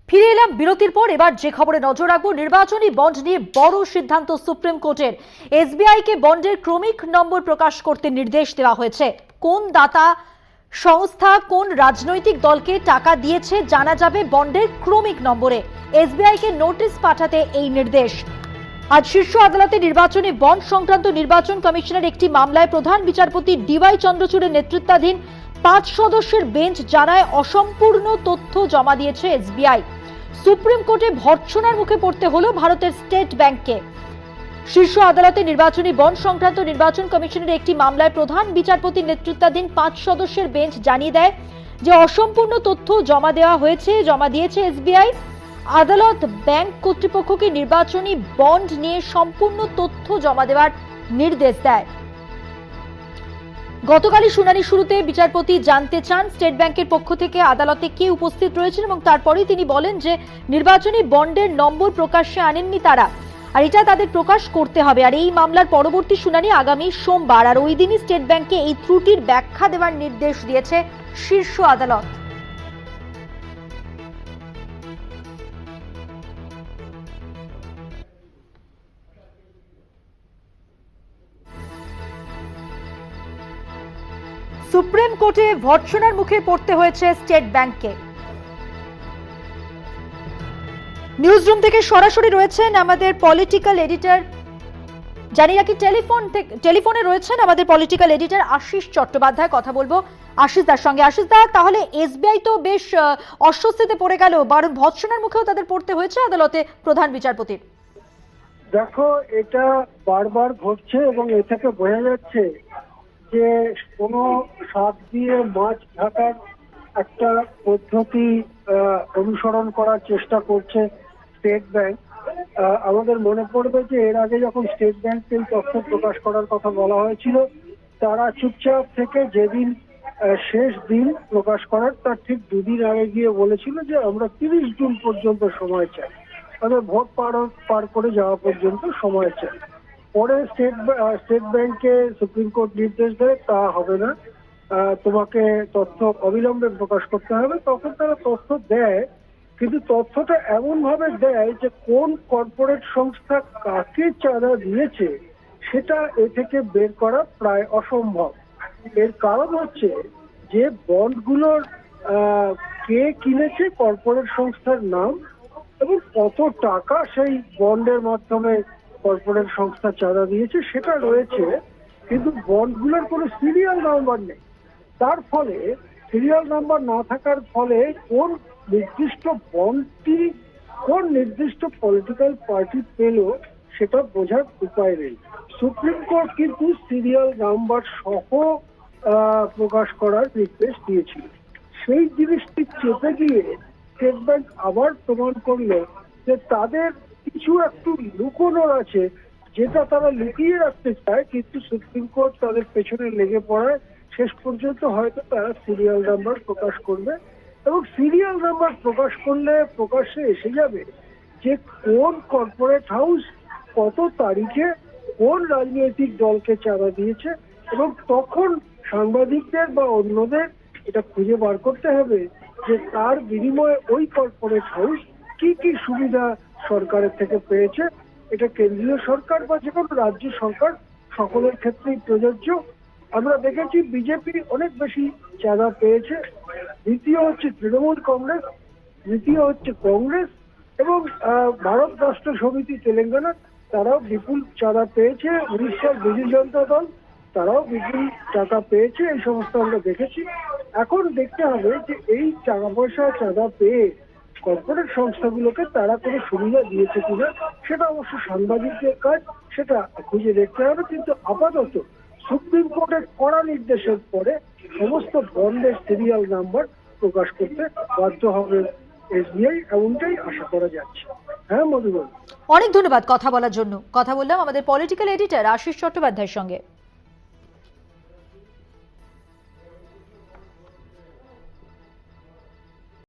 ফিরে এলাম বিরতির পর। এবার যে খবরে নজর রাখবো, নির্বাচনী বন্ড নিয়ে বড় সিদ্ধান্ত সুপ্রিম কোর্টের। এসবিআই কে বন্ডের ক্রমিক নম্বর প্রকাশ করতে নির্দেশ দেওয়া হয়েছে। কোন দাতা সংস্থা কোন রাজনৈতিক দলকে টাকা দিয়েছে জানা যাবে বন্ডের ক্রমিক নম্বরে। এসবিআই কে নোটিশ পাঠাতে এই নির্দেশ। আজ শীর্ষ আদালতে নির্বাচনী বন্ড সংক্রান্ত নির্বাচন কমিশনের একটি মামলায় প্রধান বিচারপতি ডিওয়াই চন্দ্রচূড়ের নেতৃত্বাধীন 5 সদস্যের বেঞ্চ জানায় অসম্পূর্ণ তথ্য জমা দিয়েছে এসবিআই। সুপ্রিম কোর্টে ভর্ৎসনার মুখে পড়তে হলো ভারতের স্টেট ব্যাংককে। শীর্ষ আদালতে নির্বাচনী বন্ড সংক্রান্ত নির্বাচন কমিশনের একটি মামলায় প্রধান বিচারপতির নেতৃত্বাধীন 5 সদস্যের বেঞ্চ জানিয়ে দেয় যে অসম্পূর্ণ তথ্য জমা দিয়েছে এসবিআই। আদালত ব্যাংক কর্তৃপক্ষকে নির্বাচনী বন্ড নিয়ে সম্পূর্ণ তথ্য জমা দেওয়ার নির্দেশ দেয়। গতকালই শুনানি শুরুতে বিচারপতি জানতে চান স্টেট ব্যাংকের পক্ষ থেকে আদালতে কে উপস্থিত রয়েছেন, এবং তারপরেই তিনি বলেন যে নির্বাচনী বন্ডের নম্বর প্রকাশ্যে আনেননি তারা, আর এটা তাদের প্রকাশ করতে হবে। আর এই মামলার পরবর্তী শুনানি আগামী সোমবার, আর ওই দিনই স্টেট ব্যাংককে এই ত্রুটির ব্যাখ্যা দেওয়ার নির্দেশ দিয়েছে শীর্ষ আদালত। সুপ্রিম কোর্টে ভর্ৎসনার মুখে পড়তে হয়েছে স্টেট ব্যাংককে। নিউজ রুম থেকে সরাসরি রয়েছেন আমাদের পলিটিক্যাল এডিটর, জানি রাখি টেলিফোনে রয়েছেন আমাদের পলিটিক্যাল এডিটর আশিস চট্টোপাধ্যায়। কথা বলবো আশিস দার সঙ্গে। আশিস দা, তাহলে এসবিআই তো বেশ অস্বস্তিতে পড়ে গেল, বারণ ভর্ৎসনার মুখেও তাদের পড়তে হয়েছে আদালতে প্রধান বিচারপতির। দেখো, এটা বারবার ঘটছে এবং এ থেকে বোঝা যাচ্ছে যে কোনো শাক দিয়ে মাছ ঢাকার একটা পদ্ধতি অনুসরণ করার চেষ্টা করছে স্টেট ব্যাংক। আমাদের মনে পড়বে যে এর আগে যখন স্টেট ব্যাংককে তথ্য প্রকাশ করার কথা বলা হয়েছিল, তারা চুপচাপ থেকে যেদিন শেষ দিন প্রকাশ করার তার ঠিক দুদিন আগে গিয়ে বলেছিল যে আমরা 30 জুন পর্যন্ত সময় চাই, তাদের ভোট পার করে যাওয়া পর্যন্ত সময় চাই। পরে স্টেট ব্যাংকে সুপ্রিম কোর্ট নির্দেশ দেয় তা হবে না, তোমাকে তথ্য অবিলম্বে প্রকাশ করতে হবে। তখন তারা তথ্য দেয়, কিন্তু তথ্যটা এমন ভাবে দেয় যে কোন কর্পোরেট সংস্থা কাকে চাঁদা দিয়েছে সেটা এ থেকে বের করা প্রায় অসম্ভব। এর কারণ হচ্ছে যে বন্ডগুলোর কে কিনেছে, কর্পোরেট সংস্থার নাম এবং কত টাকা সেই বন্ডের মাধ্যমে কর্পোরেট সংস্থা চাঁদা দিয়েছে সেটা রয়েছে, কিন্তু বন্ডগুলোর কোনো সিরিয়াল নাম্বার নেই। তার ফলে সিরিয়াল নাম্বার না থাকার ফলে কোন নির্দিষ্ট বন্ডটি কোন নির্দিষ্ট পলিটিক্যাল পার্টি পেল সেটা বোঝার উপায় নেই। সুপ্রিম কোর্ট কিন্তু সিরিয়াল নাম্বার সহ প্রকাশ করার নির্দেশ দিয়েছিল। সেই জিনিসটি চেপে গিয়ে স্টেট ব্যাংক আবার প্রমাণ করলো যে তাদের কিছু একটু লুকোনোর আছে, যেটা তারা লুকিয়ে রাখতে চায়, কিন্তু সুপ্রিম কোর্ট তাদের পেছনে লেগে পড়ায় শেষ পর্যন্ত হয়তো তারা সিরিয়াল নাম্বার প্রকাশ করবে, এবং সিরিয়াল নাম্বার প্রকাশ করলে প্রকাশ্যে এসে যাবে যে কোন কর্পোরেট হাউস কত তারিখে কোন রাজনৈতিক দলকে চাঁদা দিয়েছে, এবং তখন সাংবাদিকদের বা অন্যদের এটা খুঁজে বার করতে হবে যে তার বিনিময়ে ওই কর্পোরেট হাউস কি কি সুবিধা সরকারের থেকে পেয়েছে। এটা কেন্দ্রীয় সরকার বা যে কোনো রাজ্য সরকার সকলের ক্ষেত্রেই প্রযোজ্য। আমরা দেখেছি বিজেপি অনেক বেশি চাঁদা পেয়েছে, দ্বিতীয় হচ্ছে তৃণমূল কংগ্রেস, তৃতীয় হচ্ছে কংগ্রেস, এবং ভারত রাষ্ট্র সমিতি তেলেঙ্গানা তারাও বিপুল চাঁদা পেয়েছে, উড়িষ্যার বিজু জনতা দল তারাও বিপুল টাকা পেয়েছে। এই সমস্ত আমরা দেখেছি। এখন দেখতে হবে যে এই টাকা পয়সা চাঁদা পেয়ে কর্পোরেট সংস্থাগুলোকে তারা কোনো সুবিধা দিয়েছে কিনা, সেটা অবশ্য সাংবাদিকদের কাজ, সেটা খুঁজে দেখতে হবে। কিন্তু আপাতত সুপ্রিম কোর্টের কড়া নির্দেশের পরে সমস্ত বন্ডের সিরিয়াল নাম্বার প্রকাশ করতে বাধ্য হবে এসবিআই, এমনটাই আশা করা যাচ্ছে। হ্যাঁ মধুবন, অনেক ধন্যবাদ কথা বলার জন্য। কথা বললাম আমাদের পলিটিক্যাল এডিটর আশিস চট্টোপাধ্যায়ের সঙ্গে।